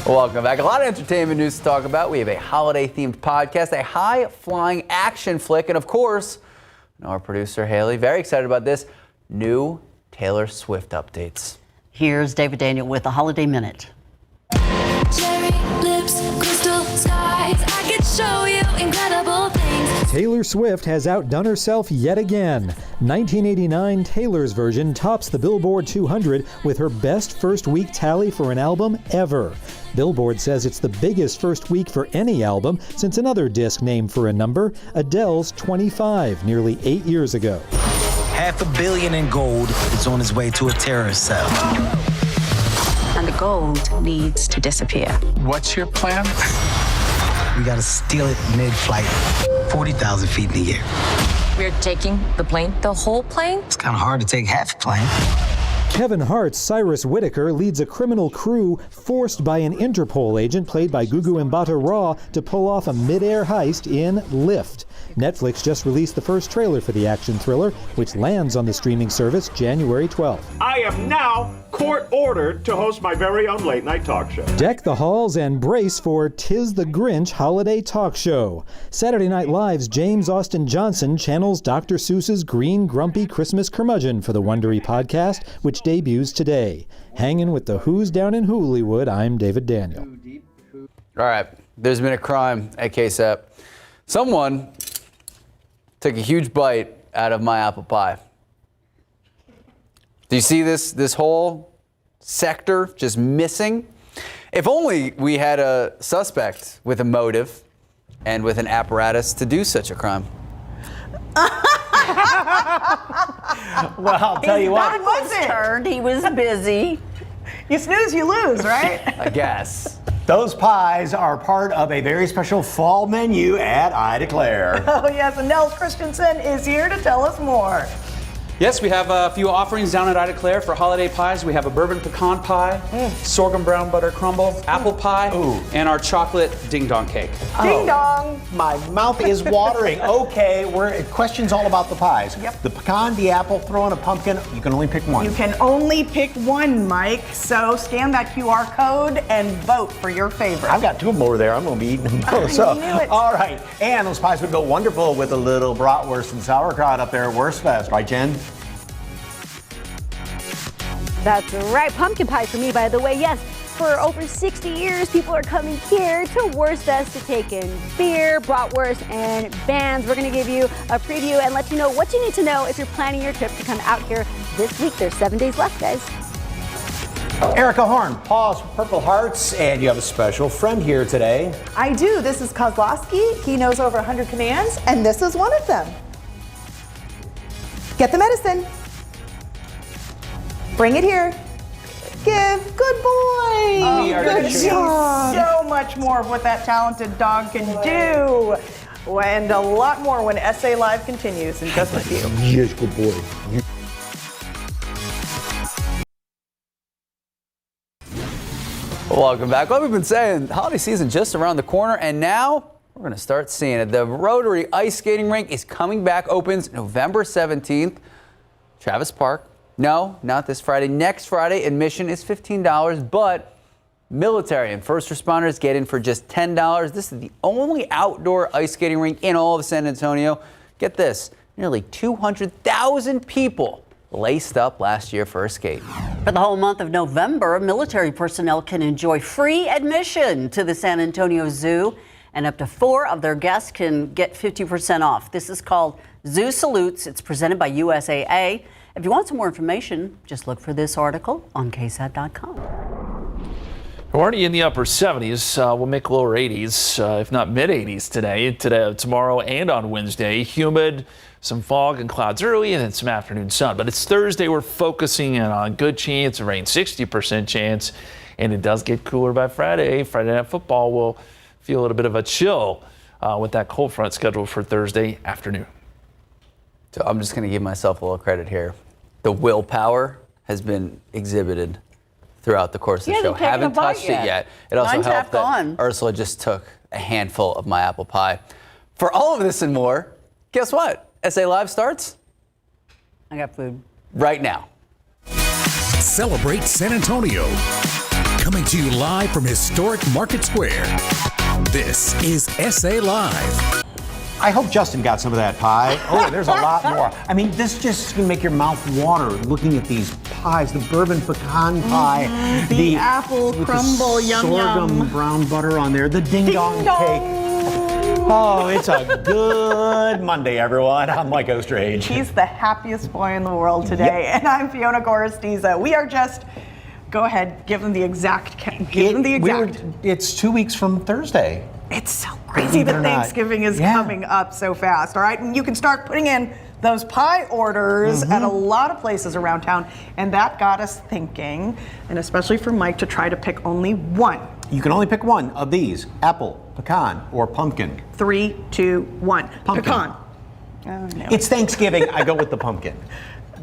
Welcome back. A lot of entertainment news to talk about. We have a holiday-themed podcast, a high-flying action flick, and of course, our producer Haley, very excited about this, new Taylor Swift updates. Here's David Daniel with the Holiday Minute. Cherry lips, crystal skies, I could show you incredible things. Taylor Swift has outdone herself yet again. 1989 Taylor's version tops the Billboard 200 with her best first week tally for an album ever. Billboard says it's the biggest first week for any album since another disc named for a number, Adele's 25, nearly 8 years ago. $500 million in gold is on its way to a terrorist cell. And the gold needs to disappear. What's your plan? We gotta steal it mid-flight, 40,000 feet in the air. We're taking the plane, the whole plane? It's kind of hard to take half a plane. Kevin Hart's Cyrus Whitaker leads a criminal crew forced by an Interpol agent played by Gugu Mbatha-Raw to pull off a mid-air heist in Lift. Netflix just released the first trailer for the action thriller, which lands on the streaming service January 12th. I am now court-ordered to host my very own late-night talk show. Deck the halls and brace for 'Tis the Grinch holiday talk show. Saturday Night Live's James Austin Johnson channels Dr. Seuss's green, grumpy Christmas curmudgeon for the Wondery podcast, which debuts today. Hanging with the Who's down in Hollywood, I'm David Daniel. All right, there's been a crime at KSAP. Someone took a huge bite out of my apple pie. Do you see this whole sector just missing? If only we had a suspect with a motive and with an apparatus to do such a crime. Well, I'll tell you what. His back was turned. He was busy. You snooze, you lose, right? I guess. Those pies are part of a very special fall menu at I Declare. Oh, yes, and Nels Christensen is here to tell us more. Yes, we have a few offerings down at I Declare for holiday pies. We have a bourbon pecan pie, sorghum brown butter crumble, apple pie, and our chocolate ding dong cake. Ding dong. My mouth is watering. Okay, questions all about the pies. Yep. The pecan, the apple, throw in a pumpkin. You can only pick one. You can only pick one, Mike. So scan that QR code and vote for your favorite. I've got two more there. I'm going to be eating them both. So, knew it. all right. And those pies would go wonderful with a little bratwurst and sauerkraut up there at Wurstfest. Right, Jen? That's right. Pumpkin pie for me, by the way. Yes, for over 60 years, people are coming here to Wurstfest to take in beer, bratwurst, and bands. We're going to give you a preview and let you know what you need to know if you're planning your trip to come out here this week. There's 7 days left, guys. Erica Horn, Paws for Purple Hearts, and you have a special friend here today. I do. This is Kozlowski. He knows over 100 commands, and this is one of them. Get the medicine. Bring it here. Give. Good boy. We are Good gonna job. So much more of what that talented dog can do. And a lot more when SA Live continues in just a few. Yes, good boy. Welcome back. Well, we've been saying holiday season just around the corner, and now we're going to start seeing it. The Rotary Ice Skating Rink is coming back, opens November 17th. Travis Park. No, not this Friday. Next Friday, admission is $15, but military and first responders get in for just $10. This is the only outdoor ice skating rink in all of San Antonio. Get this, nearly 200,000 people laced up last year for a skate. For the whole month of November, military personnel can enjoy free admission to the San Antonio Zoo, and up to 4 of their guests can get 50% off. This is called Zoo Salutes. It's presented by USAA. If you want some more information, just look for this article on KSAT.com. We're already in the upper 70s. We'll make lower 80s, if not mid 80s today, tomorrow, and on Wednesday. Humid, some fog and clouds early, and then some afternoon sun. But it's Thursday. We're focusing in on good chance of rain, 60% chance, and it does get cooler by Friday. Friday Night Football will feel a little bit of a chill with that cold front scheduled for Thursday afternoon. So I'm just going to give myself a little credit here. The willpower has been exhibited throughout the course of the show. Haven't touched it yet. It also helped that Ursula just took a handful of my apple pie. For all of this and more, guess what? SA Live starts. I got food. Right now. Celebrate San Antonio. Coming to you live from historic Market Square. This is SA Live. I hope Justin got some of that pie. Oh, there's a lot more. I mean, this just can make your mouth water looking at these pies. The bourbon pecan pie. The apple with crumble, the yum sorghum yum. brown butter on there. The ding dong cake. Oh, it's a good Monday, everyone. I'm Mike Ostrage. He's the happiest boy in the world today, and I'm Fiona Gorostiza. We are just, go ahead, give them the exact. It's 2 weeks from Thursday. It's so crazy that Thanksgiving is coming up so fast, all right? And you can start putting in those pie orders at a lot of places around town, and that got us thinking, and especially for Mike, to try to pick only one. You can only pick one of these: apple, pecan, or pumpkin. 3, 2, 1. Pumpkin. Pecan. Oh, no. It's Thanksgiving. I go with the pumpkin.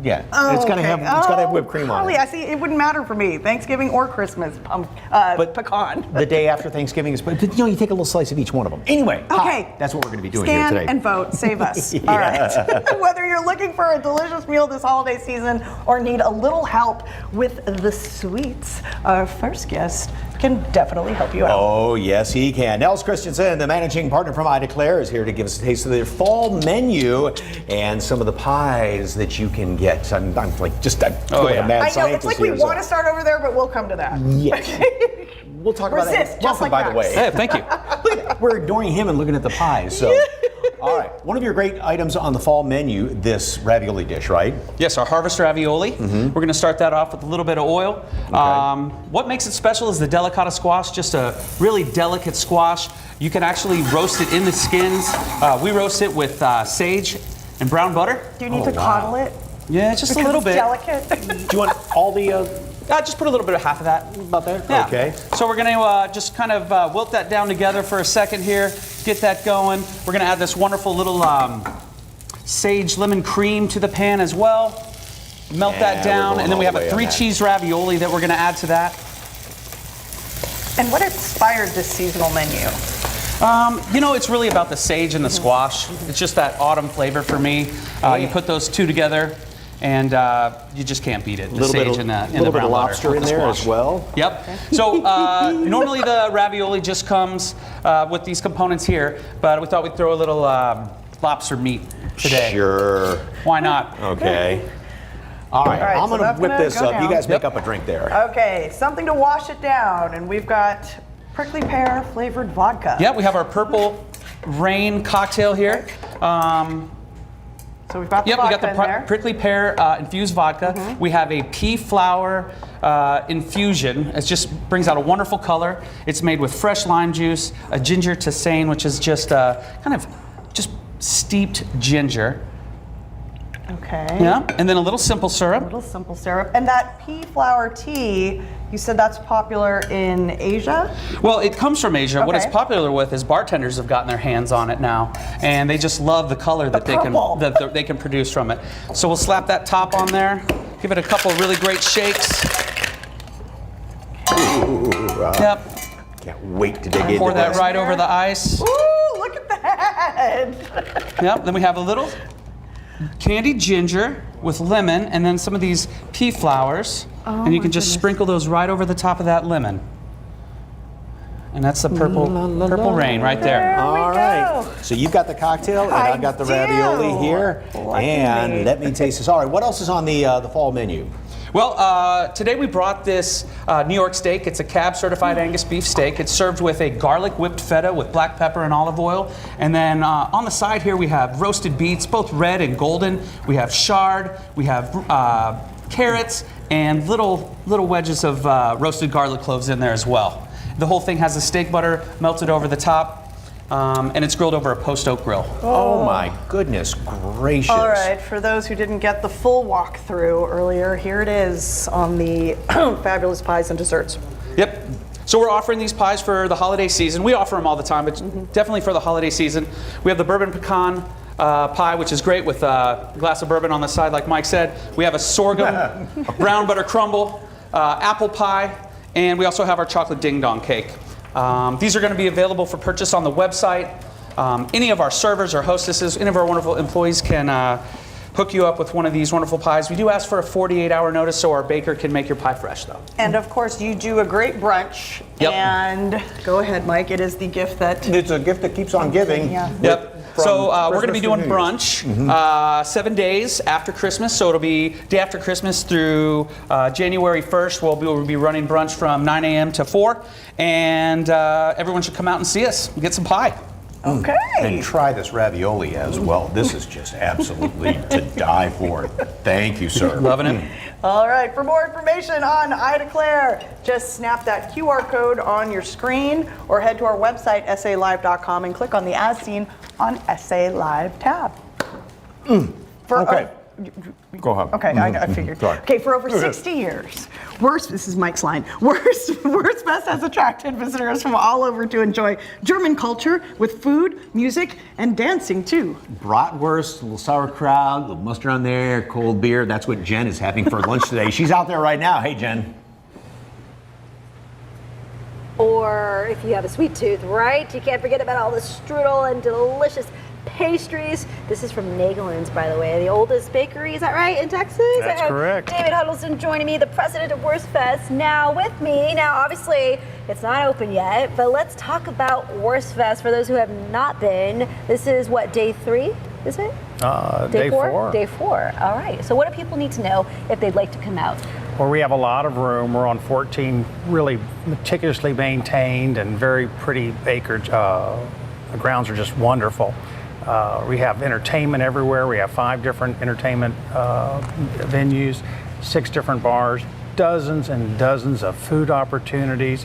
Yeah, it's gotta have whipped cream on it. I see. It wouldn't matter for me. Thanksgiving or Christmas, pecan. The day after Thanksgiving is, but you know, you take a little slice of each one of them. Anyway, okay, that's what we're going to be doing Scan here today. and vote. Save us. All right. Whether you're looking for a delicious meal this holiday season or need a little help with the sweets, our first guest can definitely help you out. Oh, yes, he can. Nels Christensen, the managing partner from I Declare, is here to give us a taste of their fall menu and some of the pies that you can get. I'm like just a mad scientist. I know, it's like we want to start over there, but we'll come to that. Yes. We'll talk about that. Welcome, by the way. Hey, thank you. Look at that. We're ignoring him and looking at the pies. So, all right. One of your great items on the fall menu, this ravioli dish, right? Yes, our harvest ravioli. We're going to start that off with a little bit of oil. Okay. What makes it special is the delicata squash, just a really delicate squash. You can actually roast it in the skins. We roast it with sage and brown butter. Do you need to coddle it? Yeah, just because a little bit. Delicate. Do you want all the... just put a little bit of half of that. About there? Yeah. Okay. So we're going to just kind of wilt that down together for a second here, get that going. We're going to add this wonderful little sage lemon cream to the pan as well. Melt that down, and then we have a 3-cheese ravioli that we're going to add to that. And what inspired this seasonal menu? You know, it's really about the sage and the squash. It's just that autumn flavor for me. You put those two together, and you just can't beat it. The sage and the brown butter. A little bit of lobster in there as well. Yep. So normally the ravioli just comes with these components here, but we thought we'd throw a little lobster meat today. Sure. Why not? Okay. All right, I'm so going to whip gonna this go up. down. You guys make up a drink there. Okay, something to wash it down, and we've got prickly pear flavored vodka. Yeah, we have our Purple Rain cocktail here. So we've got the we got vodka in there. the prickly pear infused vodka. We have a pea flower infusion. It just brings out a wonderful color. It's made with fresh lime juice, a ginger tisane, which is just kind of just steeped ginger. Okay. Yeah, and then a little simple syrup. A little simple syrup. And that pea flower tea, you said that's popular in Asia? Well, it comes from Asia. What it's Okay. popular with is bartenders have gotten their hands on it now, and they just love the color that they can produce from it. So we'll slap that top on there, give it a couple of really great shakes. Yep. Can't wait to dig into Pour that this. right over the ice. Ooh, look at that! Yep. Then we have a little candied ginger with lemon, and then some of these pea flowers, and you can just sprinkle those right over the top of that lemon. And that's the purple rain right there. All right. So you've got the cocktail, and I've got the ravioli here. And let me taste this. All right. What else is on the fall menu? Well, today we brought this New York steak. It's a CAB certified Angus beef steak. It's served with a garlic whipped feta with black pepper and olive oil. And then on the side here we have roasted beets, both red and golden. We have chard. We have carrots and little wedges of roasted garlic cloves in there as well. The whole thing has the steak butter melted over the top. And it's grilled over a post oak grill. Oh my goodness gracious. All right, for those who didn't get the full walkthrough earlier, here it is on the fabulous pies and desserts. Yep. So we're offering these pies for the holiday season. We offer them all the time, but definitely for the holiday season. We have the bourbon pecan pie, which is great with a glass of bourbon on the side, like Mike said. We have a sorghum brown butter crumble, apple pie, and we also have our chocolate ding dong cake. These are going to be available for purchase on the website. Any of our servers or hostesses, any of our wonderful employees can hook you up with one of these wonderful pies. We do ask for a 48-hour notice so our baker can make your pie fresh, though. And of course, you do a great brunch. Yep. And go ahead, Mike. It is the gift that. It's a gift that keeps on giving. Yeah. Yep. So we're going to be doing brunch 7 days after Christmas. So it'll be day after Christmas through January 1st. We'll be running brunch from 9 a.m. to 4. And everyone should come out and see us and get some pie. Okay. And try this ravioli as well. This is just absolutely to die for. Thank you, sir. Loving it. All right, for more information on I Declare, just snap that QR code on your screen or head to our website, salive.com, and click on the As Seen on SA Live tab. Okay. Go ahead. Okay, I figured. Sorry. Okay, for over 60 years, this is Mike's line, Wurstfest has attracted visitors from all over to enjoy German culture with food, music, and dancing too. Bratwurst, a little sauerkraut, a little mustard on there, cold beer. That's what Jen is having for lunch today. She's out there right now. Hey, Jen. Or if you have a sweet tooth, right? You can't forget about all the strudel and delicious pastries. This is from Nagelin's, by the way, the oldest bakery, is that right, in Texas? That's correct. David Huddleston joining me, the president of Wurstfest, now with me. Now, obviously, it's not open yet, but let's talk about Wurstfest for those who have not been. This is what, day 3, is it? Day 4. Day 4, all right. So what do people need to know if they'd like to come out? Well, we have a lot of room. We're on 14 really meticulously maintained and very pretty acreage. The grounds are just wonderful. We have entertainment everywhere. We have 5 different entertainment venues, 6 different bars, dozens and dozens of food opportunities,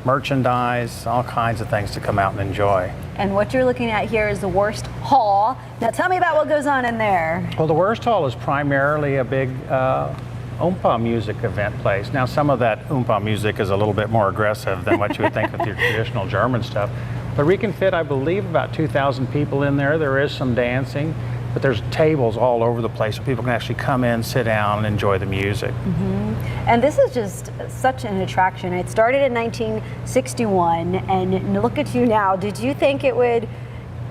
merchandise, all kinds of things to come out and enjoy. And what you're looking at here is the Wurst Hall. Now tell me about what goes on in there. Well, the Wurst Hall is primarily a big Oompa music event place. Now, some of that Oompa music is a little bit more aggressive than what you would think with your traditional German stuff. But we can fit, I believe, about 2,000 people in there. There is some dancing, but there's tables all over the place so people can actually come in, sit down, and enjoy the music. And this is just such an attraction. It started in 1961, and look at you now. Did you think it would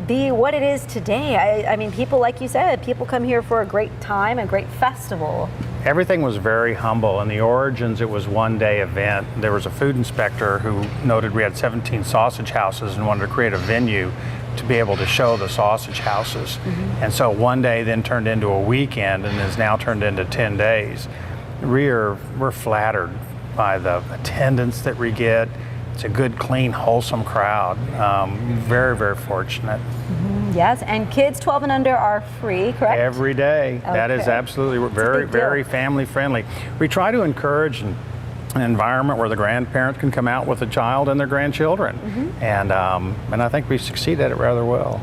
be what it is today? I mean, people, like you said, people come here for a great time, a great festival. Everything was very humble. In the origins, it was one-day event. There was a food inspector who noted we had 17 sausage houses and wanted to create a venue to be able to show the sausage houses. And so one day then turned into a weekend and is now turned into 10 days. We're flattered by the attendance that we get. It's a good, clean, wholesome crowd. Very, very fortunate. Yes, and kids 12 and under are free, correct? Every day. Okay. That is absolutely very, very family friendly. We try to encourage an environment where the grandparents can come out with a child and their grandchildren. And I think we succeed at it rather well.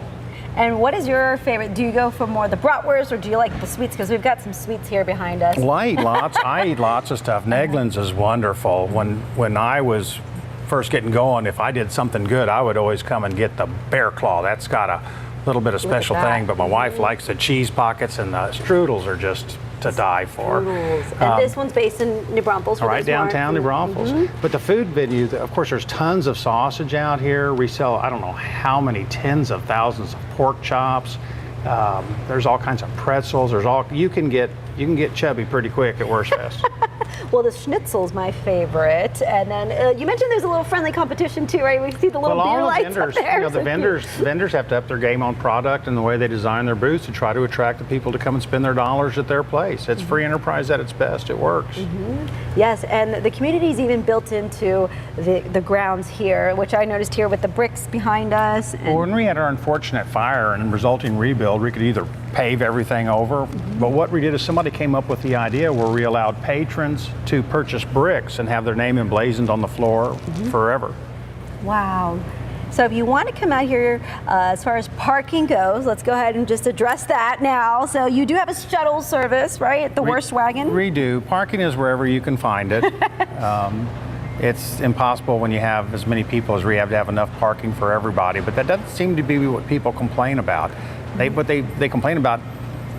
And what is your favorite? Do you go for more the bratwurst or do you like the sweets? Because we've got some sweets here behind us. Well, I eat lots of stuff. Nagelin's is wonderful. When I was first getting going, if I did something good, I would always come and get the bear claw. That's got a little bit of special thing, but my wife likes the cheese pockets, and the strudels are just to die for. And this one's based in New Braunfels. Right downtown New Braunfels. But the food venue, of course, there's tons of sausage out here. We sell, I don't know how many tens of thousands of pork chops. There's all kinds of pretzels. You can get chubby pretty quick at Wurstfest. Well, the schnitzel's my favorite, and then you mentioned there's a little friendly competition too, right? We see the little beer lights up there. The vendors have to up their game on product and the way they design their booths to try to attract the people to come and spend their dollars at their place. It's free enterprise at its best. It works. Yes, and the community's even built into the grounds here, which I noticed here with the bricks behind us. Well, when we had our unfortunate fire and resulting rebuild, we could either pave everything over, but what we did is somebody came up with the idea where we allowed patrons to purchase bricks and have their name emblazoned on the floor forever. Wow. So if you want to come out here, as far as parking goes, let's go ahead and just address that now. So you do have a shuttle service, right, at the Wurst Wagon? We do. Parking is wherever you can find it. It's impossible when you have as many people as we have to have enough parking for everybody, but that doesn't seem to be what people complain about. What they complain about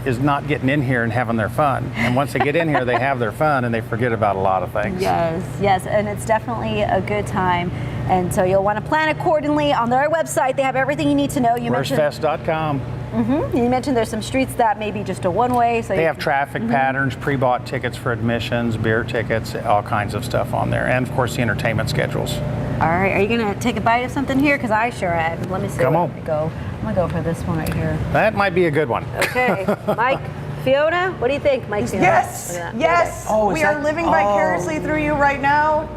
is not getting in here and having their fun. And once they get in here, they have their fun and they forget about a lot of things. Yes, and it's definitely a good time. And so you'll want to plan accordingly. On their website, they have everything you need to know. You mentioned Wurstfest.com. You mentioned there's some streets that may be just a one-way. So They have traffic patterns, pre-bought tickets for admissions, beer tickets, all kinds of stuff on there, and of course the entertainment schedules. All right, are you gonna take a bite of something here? Because I sure am. Let me see. Come where on. we go. I'm gonna go for this one right here. That might be a good one. Okay, Mike, Fiona, what do you think, Mike? Fiona? Yes, Look at that. yes. We are living vicariously through you right now.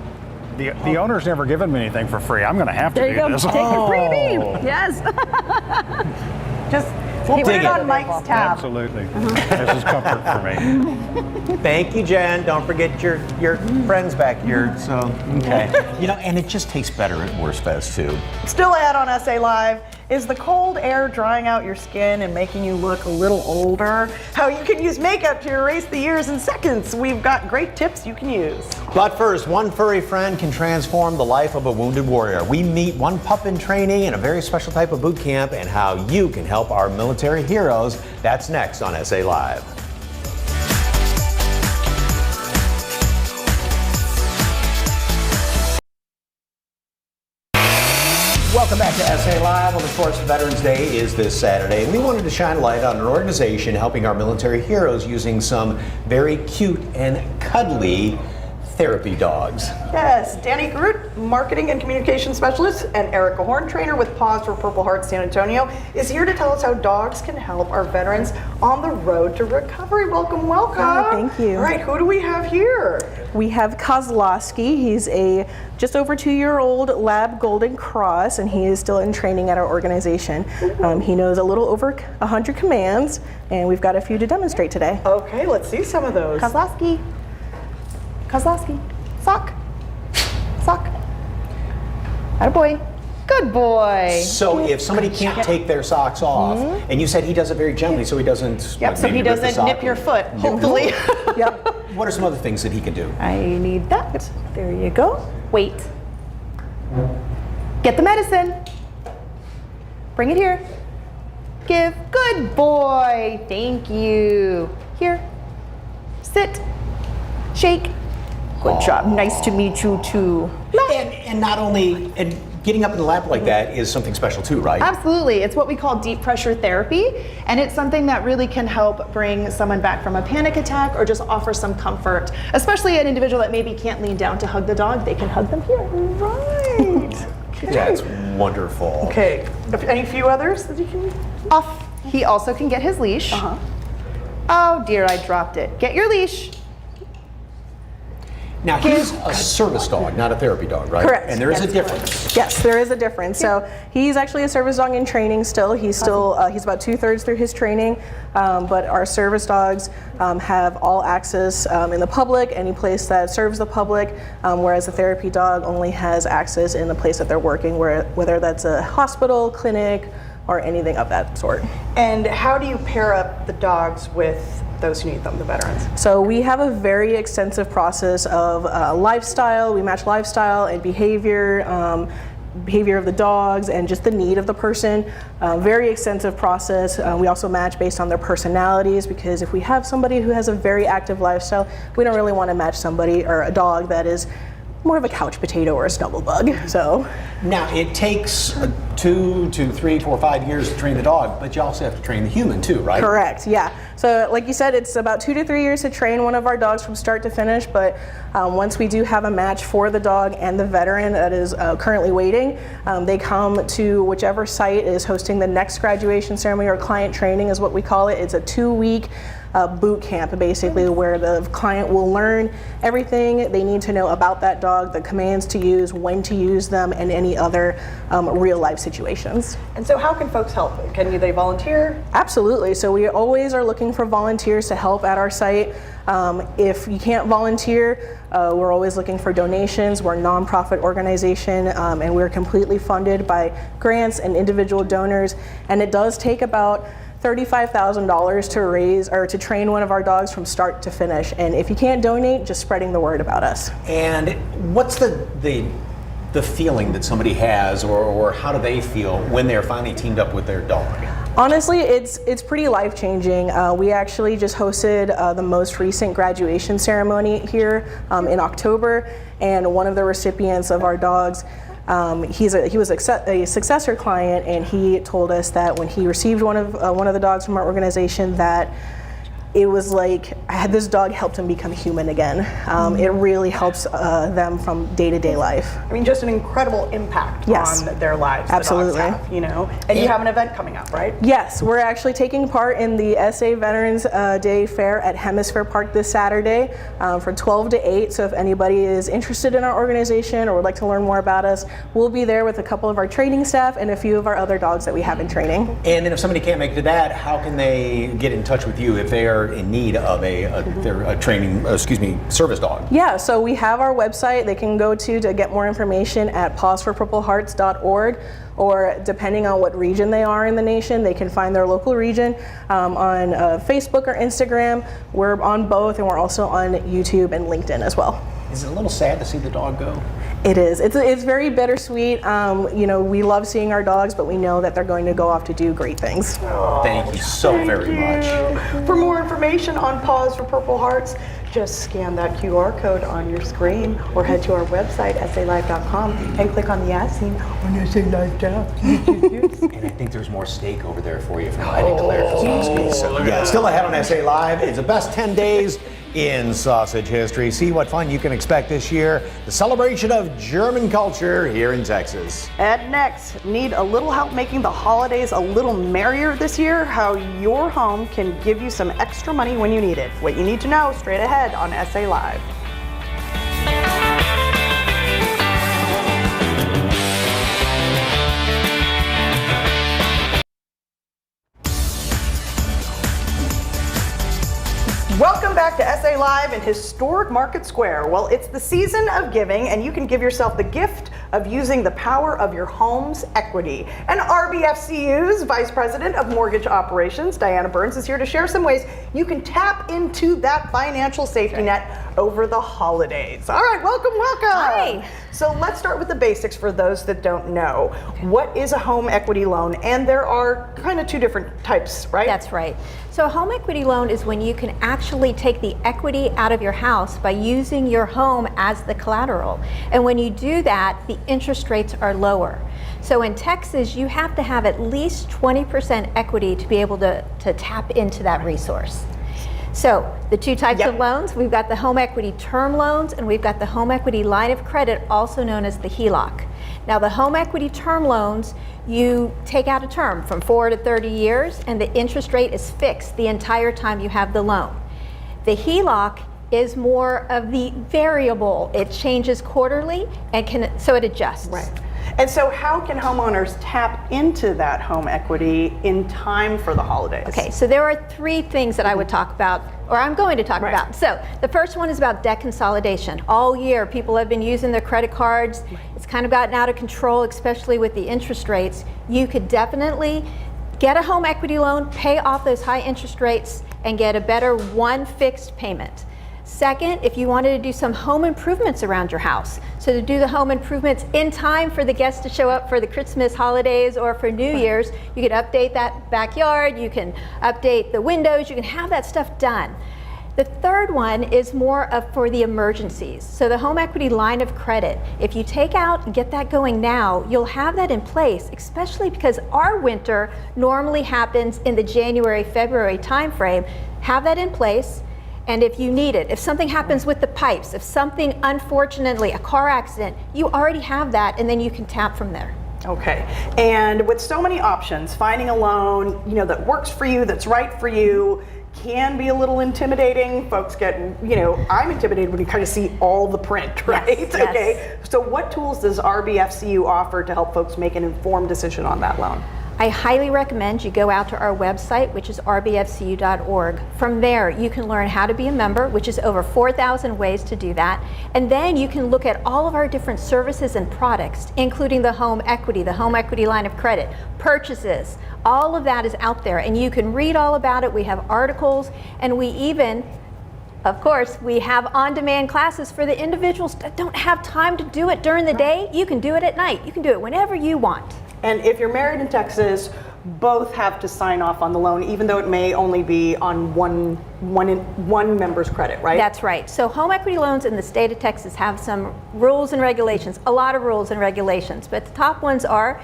The owner's never given me anything for free. I'm going to have to There you do go. this. Take a freebie. Yes. Just We'll put dig it on it. Mike's tab. Absolutely. This is comfort for me. Thank you, Jen. Don't forget your friends back here. So, okay. And it just tastes better at Worst Fest, too. Still ahead on SA Live, is the cold air drying out your skin and making you look a little older? How you can use makeup to erase the years in seconds. We've got great tips you can use. But first, one furry friend can transform the life of a wounded warrior. We meet one pup in training in a very special type of boot camp and how you can help our military heroes. That's next on SA Live. Welcome back to SA Live. Well, of course, Veterans Day is this Saturday, and we wanted to shine light on an organization helping our military heroes using some very cute and cuddly therapy dogs. Yes, Danny Groot, Marketing and Communication Specialist, and Erica Horn, Trainer with Paws for Purple Heart San Antonio, is here to tell us how dogs can help our veterans on the road to recovery. Welcome, welcome. Hi, thank you. All right, who do we have here? We have Kozlowski. He's a just over 2-year-old Lab Golden Cross, and he is still in training at our organization. He knows a little over 100 commands, and we've got a few to demonstrate today. Okay, let's see some of those. Kozlowski. Kozlowski. Sock. Sock. Attaboy. Good boy. So if somebody can't take their socks off, and you said he does it very gently so he doesn't... Yep, so he doesn't nip your foot, hopefully. Yep. What are some other things that he can do? I need that. There you go. Wait. Get the medicine. Bring it here. Give. Good boy. Thank you. Here. Sit. Shake. Good job. Nice to meet you too. And not only... And getting up in the lap like that is something special too, right? Absolutely. It's what we call deep pressure therapy, and it's something that really can help bring someone back from a panic attack or just offer some comfort, especially an individual that maybe can't lean down to hug the dog. They can hug them here. Right. Okay. That's wonderful. Okay. Any few others that you can... Off. He also can get his leash. Oh dear, I dropped it. Get your leash. Now, he's a service dog, not a therapy dog, right? Correct. And there is a difference. Yes, there is a difference. So he's actually a service dog in training still. He's still he's about 2/3 through his training, but our service dogs have all access in the public, any place that serves the public, whereas a therapy dog only has access in the place that they're working, whether that's a hospital, clinic, or anything of that sort. And how do you pair up the dogs with those who need them, the veterans? So we have a very extensive process of lifestyle. We match lifestyle and behavior of the dogs and just the need of the person. Very extensive process. We also match based on their personalities, because if we have somebody who has a very active lifestyle, we don't really want to match somebody or a dog that is more of a couch potato or a snugglebug. So now it takes 2 to 3, 4, 5 years to train the dog, but you also have to train the human too, right? Correct, yeah. So like you said, it's about 2 to 3 years to train one of our dogs from start to finish, but once we do have a match for the dog and the veteran that is currently waiting, they come to whichever site is hosting the next graduation ceremony, or client training is what we call it. It's a 2-week boot camp, basically, where the client will learn everything they need to know about that dog, the commands to use, when to use them, and any other real life situations. And so how can folks help? Can they volunteer? Absolutely. So we always are looking for volunteers to help at our site. If you can't volunteer, we're always looking for donations. We're a nonprofit organization, and we're completely funded by grants and individual donors. And it does take about $35,000 to raise or to train one of our dogs from start to finish. And if you can't donate, just spreading the word about us. And what's the feeling that somebody has, or how do they feel when they're finally teamed up with their dog? Honestly, it's pretty life-changing. We actually just hosted the most recent graduation ceremony here in October, and one of the recipients of our dogs He was a successor client, and he told us that when he received one of the dogs from our organization, that it was like this dog helped him become human again. It really helps them from day-to-day life. I mean, just an incredible impact on their lives. Absolutely. The dogs have, you know. And you have an event coming up, right? Yes, we're actually taking part in the SA Veterans Day Fair at Hemisphere Park this Saturday from 12 to 8. So if anybody is interested in our organization or would like to learn more about us, we'll be there with a couple of our training staff and a few of our other dogs that we have in training. And then if somebody can't make it to that, how can they get in touch with you if they are in need of a training, service dog? Yeah, so we have our website they can go to get more information at pawsforpurplehearts.org, or depending on what region they are in the nation, they can find their local region on Facebook or Instagram. We're on both, and we're also on YouTube and LinkedIn as well. Is it a little sad to see the dog go? It is. It's very bittersweet. You know, we love seeing our dogs, but we know that they're going to go off to do great things. Thank you so very much. For more information on Paws for Purple Hearts, just scan that QR code on your screen or head to our website, salive.com, and click on the ad scene on SA Live tab. And I think there's more steak over there for you from Heidi Claire. So yeah, still ahead on SA Live. It's the best 10 days in sausage history. See what fun you can expect this year. The celebration of German culture here in Texas. And next, need a little help making the holidays a little merrier this year? How your home can give you some extra money when you need it. What you need to know straight ahead on SA Live. Welcome back to SA Live in historic Market Square. Well, it's the season of giving, and you can give yourself the gift of using the power of your home's equity. And RBFCU's Vice President of Mortgage Operations, Diana Burns, is here to share some ways you can tap into that financial safety net over the holidays. All right, welcome. Hi. So let's start with the basics for those that don't know. What is a home equity loan? And there are kind of two different types, right? That's right. So a home equity loan is when you can actually take the equity out of your house by using your home as the collateral. And when you do that, the interest rates are lower. So in Texas, you have to have at least 20% equity to be able to tap into that resource. So the two types of loans, we've got the home equity term loans and we've got the home equity line of credit, also known as the HELOC. Now the home equity term loans, you take out a term from 4 to 30 years and the interest rate is fixed the entire time you have the loan. The HELOC is more of the variable. It changes quarterly and so it adjusts. Right. And so how can homeowners tap into that home equity in time for the holidays? Okay, so there are three things that I would talk about, or I'm going to talk about. So the first one is about debt consolidation. All year, people have been using their credit cards. It's kind of gotten out of control, especially with the interest rates. You could definitely get a home equity loan, pay off those high interest rates, and get a better one fixed payment. Second, if you wanted to do some home improvements around your house, so to do the home improvements in time for the guests to show up for the Christmas holidays or for New Year's, you could update that backyard, you can update the windows, you can have that stuff done. The third one is more of for the emergencies. So the home equity line of credit, if you take out and get that going now, you'll have that in place, especially because our winter normally happens in the January, February timeframe. Have that in place. And if you need it, if something happens with the pipes, if something, unfortunately, a car accident, you already have that and then you can tap from there. Okay, and with so many options, finding a loan, that works for you, that's right for you, can be a little intimidating. Folks get, I'm intimidated when you kind of see all the print, right? Yes, okay, so what tools does RBFCU offer to help folks make an informed decision on that loan? I highly recommend you go out to our website, which is rbfcu.org. From there, you can learn how to be a member, which is over 4,000 ways to do that. And then you can look at all of our different services and products, including the home equity line of credit, purchases. All of that is out there, and you can read all about it. We have articles, and we even, of course, we have on-demand classes for the individuals that don't have time to do it during the day. You can do it at night. You can do it whenever you want. And if you're married in Texas, both have to sign off on the loan, even though it may only be on one member's credit, right? That's right. So home equity loans in the state of Texas have some rules and regulations, a lot of rules and regulations, but the top ones are,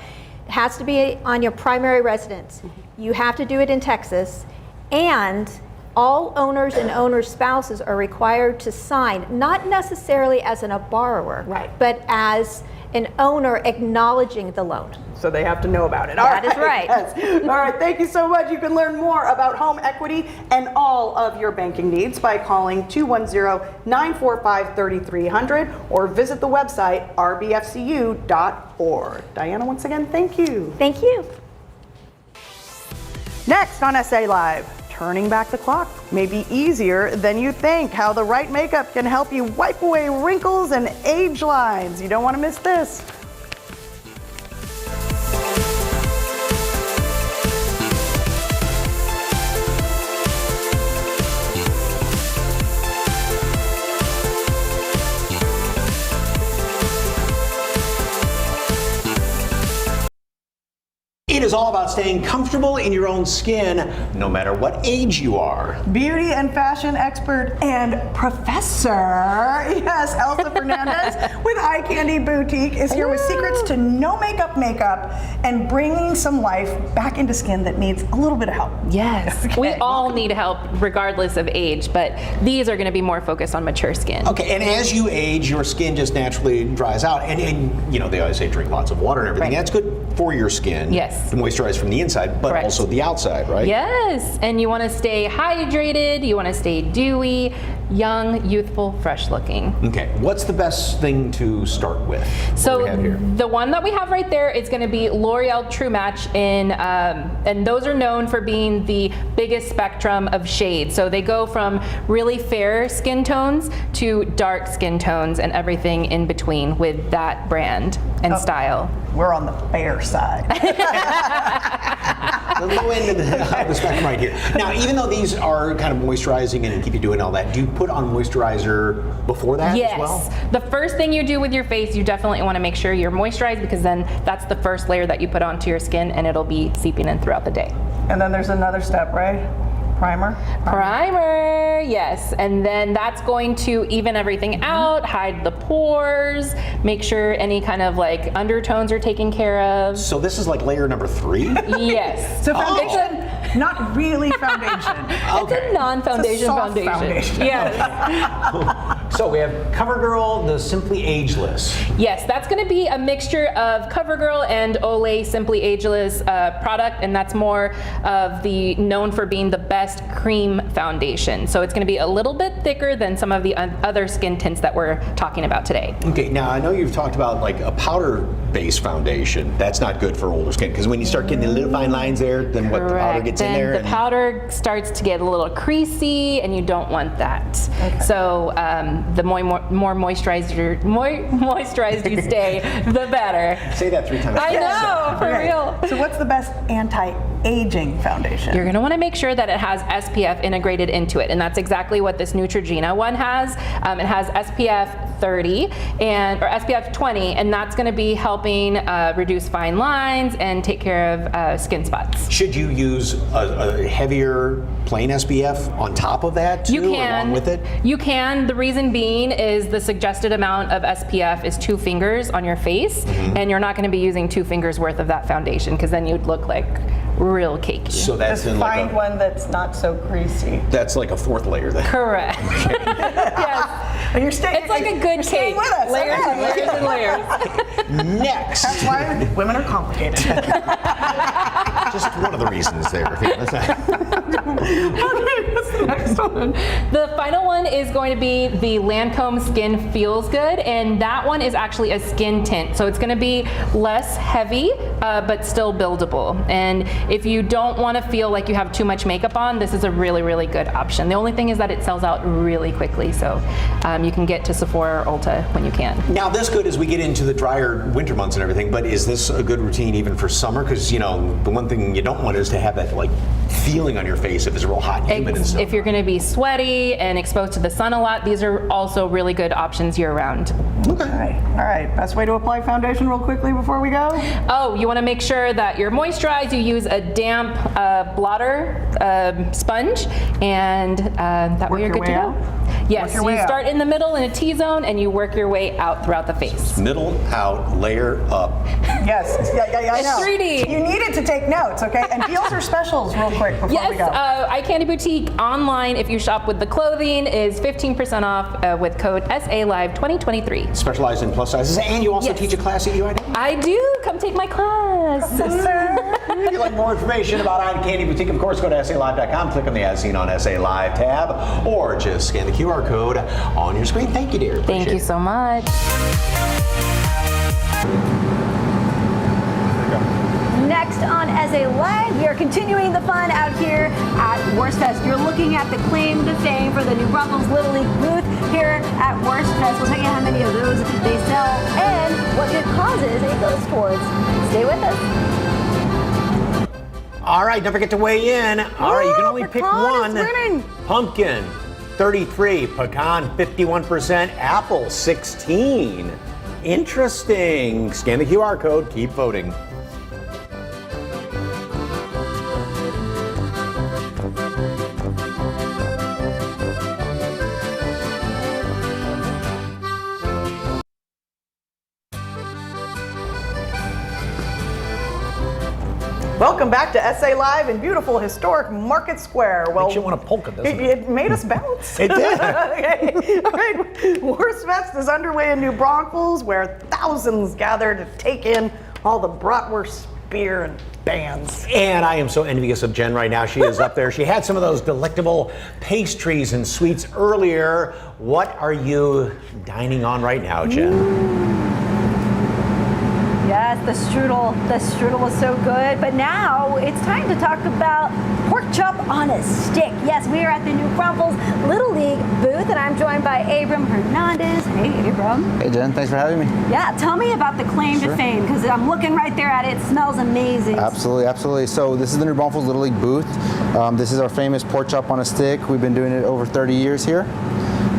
it has to be on your primary residence. You have to do it in Texas, and all owners and owners' spouses are required to sign, not necessarily as a borrower, but as an owner acknowledging the loan. So they have to know about it. That is right. Yes. All right, thank you so much. You can learn more about home equity and all of your banking needs by calling 210-945-3300 or visit the website rbfcu.org. Diana, once again, thank you. Thank you. Next on SA Live, turning back the clock may be easier than you think. How the right makeup can help you wipe away wrinkles and age lines. You don't want to miss this. It is all about staying comfortable in your own skin, no matter what age you are. Beauty and fashion expert and professor, yes, Elsa Fernandez with Eye Candy Boutique is here with secrets to no makeup and bringing some life back into skin that needs a little bit of help. Yes, we all need help regardless of age, but these are going to be more focused on mature skin. Okay, and as you age, your skin just naturally dries out. And you know, they always say drink lots of water and everything. Right. That's good for your skin. Yes. To moisturize from the inside, but Correct. also the outside, right? Yes, and you want to stay hydrated, you want to stay dewy, young, youthful, fresh looking. Okay, what's the best thing to start with? So the one that we have right there is going to be L'Oreal True Match and those are known for being the biggest spectrum of shades. So they go from really fair skin tones to dark skin tones and everything in between with that brand and style. We're on the fair side. The low end of the spectrum right here. Now, even though these are kind of moisturizing and keep you doing all that, do you put on moisturizer before that as well? Yes. The first thing you do with your face, you definitely want to make sure you're moisturized because then that's the first layer that you put onto your skin and it'll be seeping in throughout the day. And then there's another step, right? Primer? Primer, yes. And then that's going to even everything out, hide the pores, make sure any kind of like undertones are taken care of. So this is like layer number 3? Yes. So foundation, not really foundation. It's a non-foundation It's a soft foundation. Yes. So we have CoverGirl, the Simply Ageless. Yes, that's going to be a mixture of CoverGirl and Olay Simply Ageless product, and that's more of the known for being the best cream foundation. So it's going to be a little bit thicker than some of the other skin tints that we're talking about today. Okay, now I know you've talked about like a powder-based foundation. That's not good for older skin because when you start getting the little fine lines there, then what the powder gets in there. The powder starts to get a little creasy, and you don't want that. Okay. So the more moisturized you stay, the better. Say that 3 times. I know, for real. So what's the best anti-aging foundation? You're going to want to make sure that it has SPF integrated into it, and that's exactly what this Neutrogena one has. It has SPF 30 or SPF 20, and that's going to be helping reduce fine lines and take care of skin spots. Should you use a heavier plain SPF on top of that too, along with it? You can. The reason being is the suggested amount of SPF is 2 fingers on your face, and you're not going to be using 2 fingers worth of that foundation because then you'd look like real cakey. So that's just find one that's not so greasy. That's like a 4th layer then. Correct. Yes. You're staying. It's like a good cake. With us. Layers and layers and layers. Next. That's why women are complicated. Just one of the reasons there. Okay, what's the next one? The final one is going to be the Lancome Skin Feels Good, and that one is actually a skin tint. So it's going to be less heavy, but still buildable. And if you don't want to feel like you have too much makeup on, this is a really, really good option. The only thing is that it sells out really quickly, so you can get to Sephora or Ulta when you can. Now this good as we get into the drier winter months and everything, but is this a good routine even for summer? Because you know, the one thing you don't want is to have that like feeling on your face if it's real hot and humid and stuff. If you're going to be sweaty and exposed to the sun a lot, these are also really good options year-round. Okay. All right. Best way to apply foundation real quickly before we go? Oh, you want to make sure that you're moisturized. You use a damp blotter sponge, and that way you're good to go. Yes, you start in the middle in a T-zone, and you work your way out throughout the face. Middle, out, layer, up. Yes. I It's know. 3D. You needed to take notes, okay? And deals or specials real quick before we go. Yes, Eye Candy Boutique online, if you shop with the clothing, is 15% off with code SALive2023. Specialize in plus sizes, and you also teach a class at UIW. I do. Come take my class. If you'd like more information about Eye Candy Boutique, of course, go to SALive.com, click on the As Seen on SA Live tab, or just scan the QR code on your screen. Thank you, dear. Thank you so much. Next on SA Live, we are continuing the fun out here at Wurstfest. You're looking at the claim to fame for the New Braunfels Little League booth here at Wurstfest. We'll tell you how many of those they sell and what good causes it goes towards. Stay with us. All right, don't forget to weigh in. All right, you can only pick one. Pumpkin, 33. Pecan, 51%. Apple, 16. Interesting. Scan the QR code. Keep voting. Welcome back to SA Live in beautiful historic Market Square. Well, Makes you want to polka, doesn't it? It made us bounce. It did. Okay. All right. Wurstfest is underway in New Braunfels, where thousands gather to take in all the bratwurst, beer, and bands. And I am so envious of Jen right now. She is up there. She had some of those delectable pastries and sweets earlier. What are you dining on right now, Jen? Yes, the strudel. The strudel is so good. But now it's time to talk about pork chop on a stick. Yes, we are at the New Braunfels Little League booth, and I'm joined by Abram Hernandez. Hey, Abram. Hey, Jen. Thanks for having me. Yeah, tell me about the claim to fame, because I'm looking right there at it. It smells amazing. Absolutely, absolutely. So this is the New Braunfels Little League booth. This is our famous pork chop on a stick. We've been doing it over 30 years here.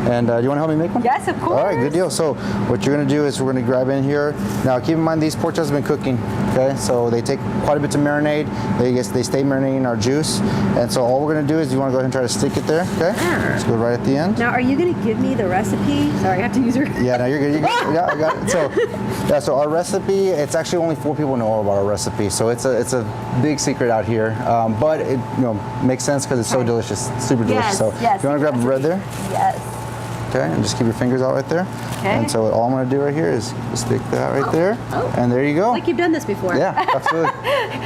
And do you want to help me make one? Yes, of course. All right, good deal. So what you're going to do is we're going to grab in here. Now keep in mind these pork chops have been cooking, okay? So they take quite a bit to marinate. They stay marinating in our juice. And so all we're going to do is you want to go ahead and try to stick it there, okay? Just go right at the end. Now, are you going to give me the recipe? Sorry, I have to use your... Yeah, no, you're good. You're good. Yeah, I got it. So our recipe, it's actually only 4 people know about our recipe. So it's a big secret out here. But it makes sense because it's so delicious, super delicious. So yes. you want to grab the bread there? Yes. Okay, and just keep your fingers out right there. Okay. And so all I'm going to do right here is just stick that right there. And there you go. Like you've done this before. Yeah, absolutely.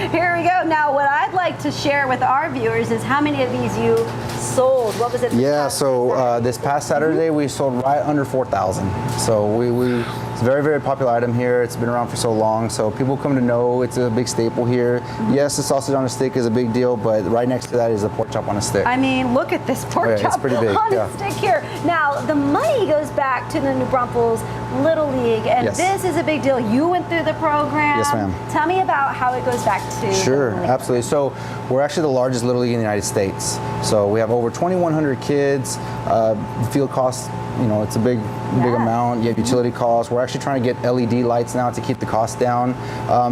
Here we go. Now, what I'd like to share with our viewers is how many of these you sold. What was it? Yeah, so this past Saturday we sold right under 4,000. So it's a very, very popular item here. It's been around for so long, so people come to know it's a big staple here. Yes, the sausage on a stick is a big deal, but right next to that is a pork chop on a stick. I mean, look at this pork chop it's pretty big, on a stick here. Now, the money goes back to the New Braunfels Little League, and this is a big deal. You went through the program. Yes, ma'am. Tell me about how it goes back to Sure, the Little League. absolutely. So we're actually the largest Little League in the United States. So we have over 2,100 kids. Field costs, it's a big amount. You have utility costs. We're actually trying to get LED lights now to keep the cost down.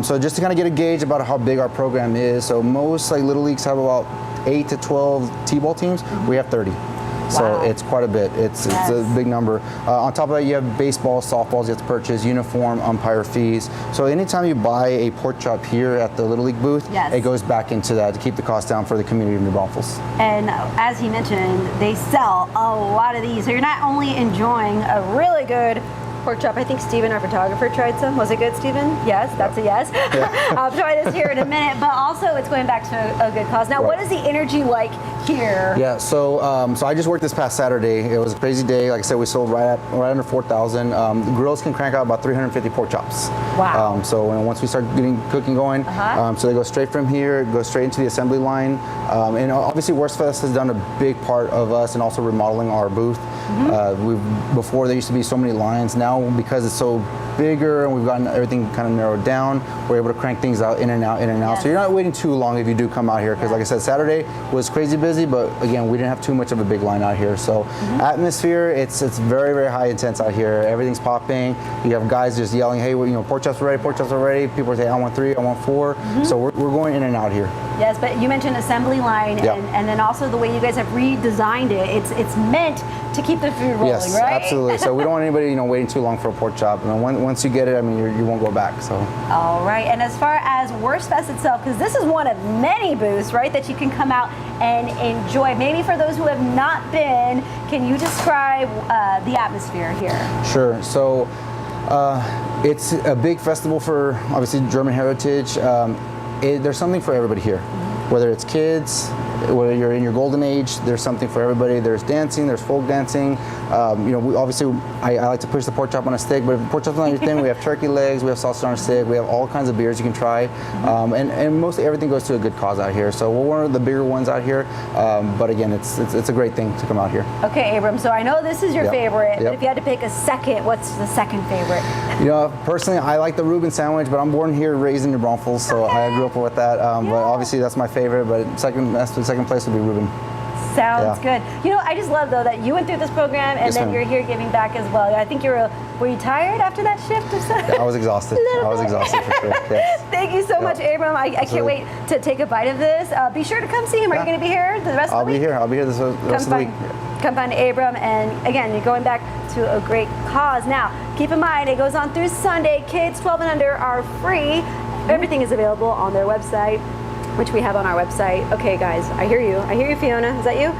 So just to kind of get a gauge about how big our program is. So most Little Leagues have about 8 to 12 T-ball teams. We have 30. So it's quite a bit. It's a big number. On top of that, you have baseball, softballs you have to purchase, uniform, umpire fees. So anytime you buy a pork chop here at the Little League booth, it goes back into that to keep the cost down for the community of New Braunfels. And as he mentioned, they sell a lot of these. So you're not only enjoying a really good pork chop. I think Steven, our photographer, tried some. Was it good, Steven? Yes, that's a yes. I'll try this here in a minute, but also it's going back to a good cause. Now, what is the energy like here? Yeah, so I just worked this past Saturday. It was a crazy day. Like I said, we sold right under 4,000. The grills can crank out about 350 pork chops. Wow. So once we start getting cooking going, so they go straight from here, go straight into the assembly line. And obviously Wurstfest has done a big part of us and also remodeling our booth. Before there used to be so many lines. Now now, because it's so bigger and we've gotten everything kind of narrowed down, we're able to crank things out in and out, in and out. So you're not waiting too long if you do come out here, because like I said, Saturday was crazy busy, but again, we didn't have too much of a big line out here. So atmosphere, it's very, very high intense out here. Everything's popping. You have guys just yelling, hey, pork chops are ready, pork chops are ready. People are saying, I want 3, I want 4. So we're going in and out here. Yes, but you mentioned assembly line, and then also the way you guys have redesigned it. It's meant to keep the food rolling, yes, right? Absolutely. So we don't want anybody, waiting too long for a pork chop. Once you get it, you won't go back. So. All right. And as far as Wurst Fest itself, because this is one of many booths, right, that you can come out and enjoy. Maybe for those who have not been, can you describe the atmosphere here? Sure. So it's a big festival for obviously German heritage. There's something for everybody here, whether it's kids, whether you're in your golden age, there's something for everybody. There's dancing, there's folk dancing. Obviously, I like to push the pork chop on a stick, but if the pork chop's not your thing, we have turkey legs, we have sausage on a stick, we have all kinds of beers you can try. And mostly everything goes to a good cause out here. So we're one of the bigger ones out here, but again, it's a great thing to come out here. Okay, Abram, so I know this is your favorite, but if you had to pick a second, what's the second favorite? Personally, I like the Reuben sandwich, but I'm born here, raised in New Braunfels, so I grew up with that. But obviously, that's my favorite, but the second place would be Reuben. Sounds good. I just love, though, that you went through this program and then you're here giving back as well. I think were you tired after that shift or something? Yeah, I was exhausted. I was exhausted for sure. Yes. Thank you so much, Abram. I can't wait to take a bite of this. Be sure to come see him. Are you going to be here the rest of the week? I'll be here the rest of the week. Come find Abram, and again, you're going back to a great cause. Now, keep in mind, it goes on through Sunday. Kids 12 and under are free. Everything is available on their website, which we have on our website. Okay, guys, I hear you. Fiona. Is that you?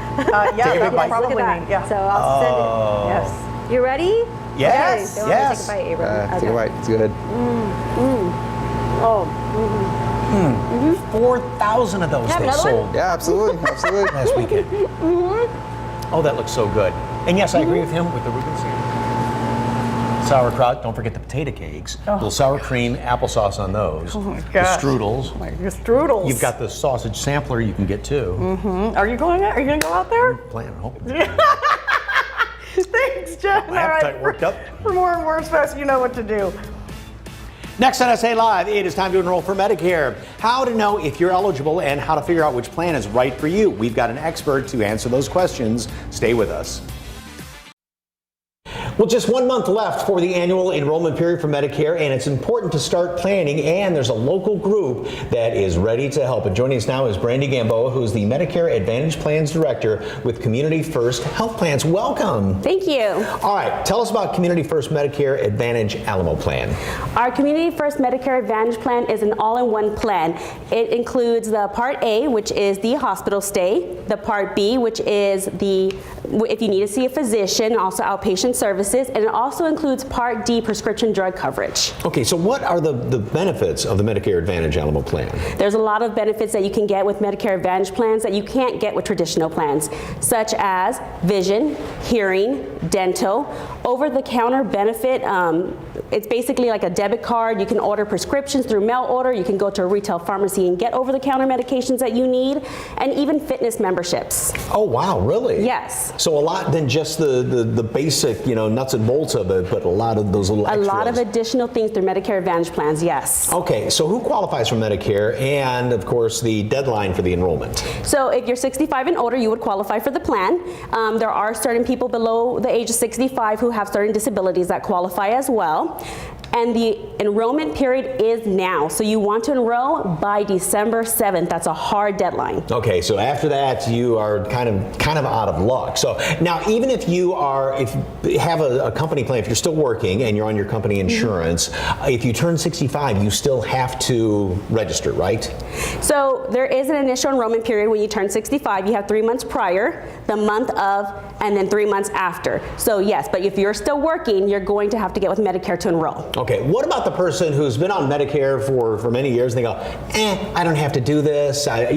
Yeah, probably me. Yeah. So I'll send it. Yes. You ready? Yes. Okay, yes. Take a bite, Abram. Take a bite. It's good. 4,000 of those they sold. Yeah, absolutely. Absolutely. Last weekend. Oh, that looks so good. And yes, I agree with him with the Reuben sandwich. Sauerkraut, don't forget the potato cakes. Little sour cream, applesauce on those. Oh my gosh. The strudels. Your strudels. You've got the sausage sampler you can get too. Are you going to go out there? Plan, hoping. Thanks, Jen. My appetite worked up. For more and more Fest, you know what to do. Next on SA Live, it is time to enroll for Medicare. How to know if you're eligible and how to figure out which plan is right for you. We've got an expert to answer those questions. Stay with us. Well, just 1 month left for the annual enrollment period for Medicare, and it's important to start planning, and there's a local group that is ready to help. And joining us now is Brandy Gamboa, who's the Medicare Advantage Plans Director with Community First Health Plans. Welcome. Thank you. All right, tell us about Community First Medicare Advantage Alamo Plan. Our Community First Medicare Advantage Plan is an all-in-one plan. It includes the Part A, which is the hospital stay, the Part B, which is if you need to see a physician, also outpatient services, and it also includes Part D prescription drug coverage. Okay, so what are the benefits of the Medicare Advantage Alamo Plan? There's a lot of benefits that you can get with Medicare Advantage plans that you can't get with traditional plans, such as vision, hearing, dental, over-the-counter benefit. It's basically like a debit card. You can order prescriptions through mail order. You can go to a retail pharmacy and get over-the-counter medications that you need, and even fitness memberships. Oh, wow, really? Yes. So a lot than just the basic, nuts and bolts of it, but a lot of those little extras. A lot of additional things through Medicare Advantage plans, yes. Okay, so who qualifies for Medicare, and of course the deadline for the enrollment? So if you're 65 and older, you would qualify for the plan. There are certain people below the age of 65 who have certain disabilities that qualify as well. And the enrollment period is now. So you want to enroll by December 7th. That's a hard deadline. Okay, so after that, you are kind of out of luck. So now, even if you have a company plan, if you're still working and you're on your company insurance, if you turn 65, you still have to register, right? So there is an initial enrollment period when you turn 65. You have 3 months prior, the month of, and then 3 months after. So yes, but if you're still working, you're going to have to get with Medicare to enroll. Okay, what about the person who's been on Medicare for many years and they go, I don't have to do this. I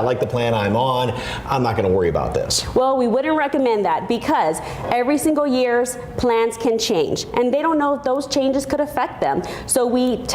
like the plan I'm on. I'm not going to worry about this. Well, we wouldn't recommend that because every single year's plans can change and they don't know if those changes could affect them. So we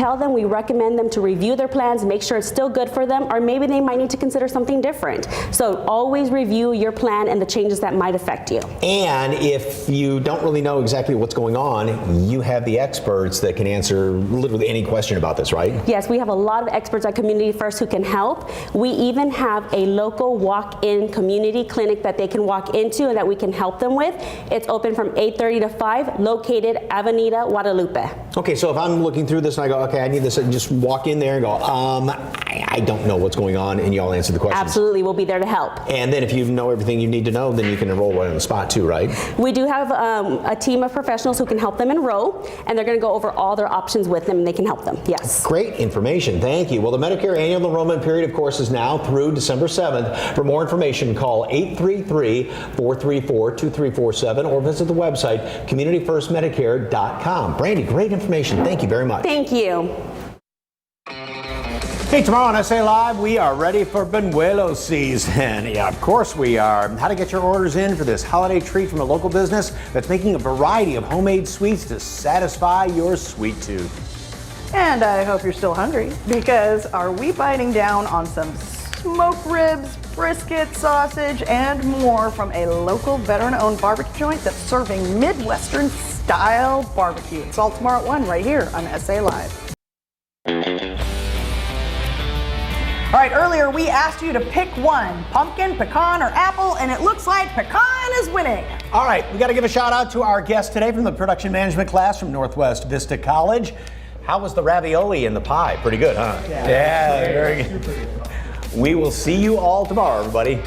recommend them to review their plans, make sure it's still good for them, or maybe they might need to consider something different. So always review your plan and the changes that might affect affect you. And if you don't really know exactly what's going on, you have the experts that can answer literally any question about this, right? Yes, we have a lot of experts at Community First who can help. We even have a local walk-in community clinic that they can walk into and that we can help them with. It's open from 8:30 to 5, located Avenida Guadalupe. Okay, so if I'm looking through this and I go, okay, I need this, and just walk in there and go, I don't know what's going on, and y'all answer the questions. Absolutely, we'll be there to help. And then if you know everything you need to know, then you can enroll right on the spot too, right? We do have a team of professionals who can help them enroll, and they're going to go over all their options with them, and they can help them. Yes. Great information. Thank you. Well, the Medicare annual enrollment period, of course, is now through December 7th. For more information, call 833-434-2347 or visit the website communityfirstmedicare.com. Brandy, great information. Thank you very much. Thank you. Hey, tomorrow on SA Live, we are ready for Buñuelo season. Yeah, of course we are. How to get your orders in for this holiday treat from a local business that's making a variety of homemade sweets to satisfy your sweet tooth. And I hope you're still hungry, because are we biting down on some smoked ribs, brisket, sausage, and more from a local veteran-owned barbecue joint that's serving Midwestern-style barbecue. It's all tomorrow at 1 right here on SA Live. All right, earlier we asked you to pick one, pumpkin, pecan, or apple, and it looks like pecan is winning. All right, we got to give a shout out to our guest today from the production management class from Northwest Vista College. How was the ravioli and the pie? Pretty good, huh? Yeah, very good. We will see you all tomorrow, everybody.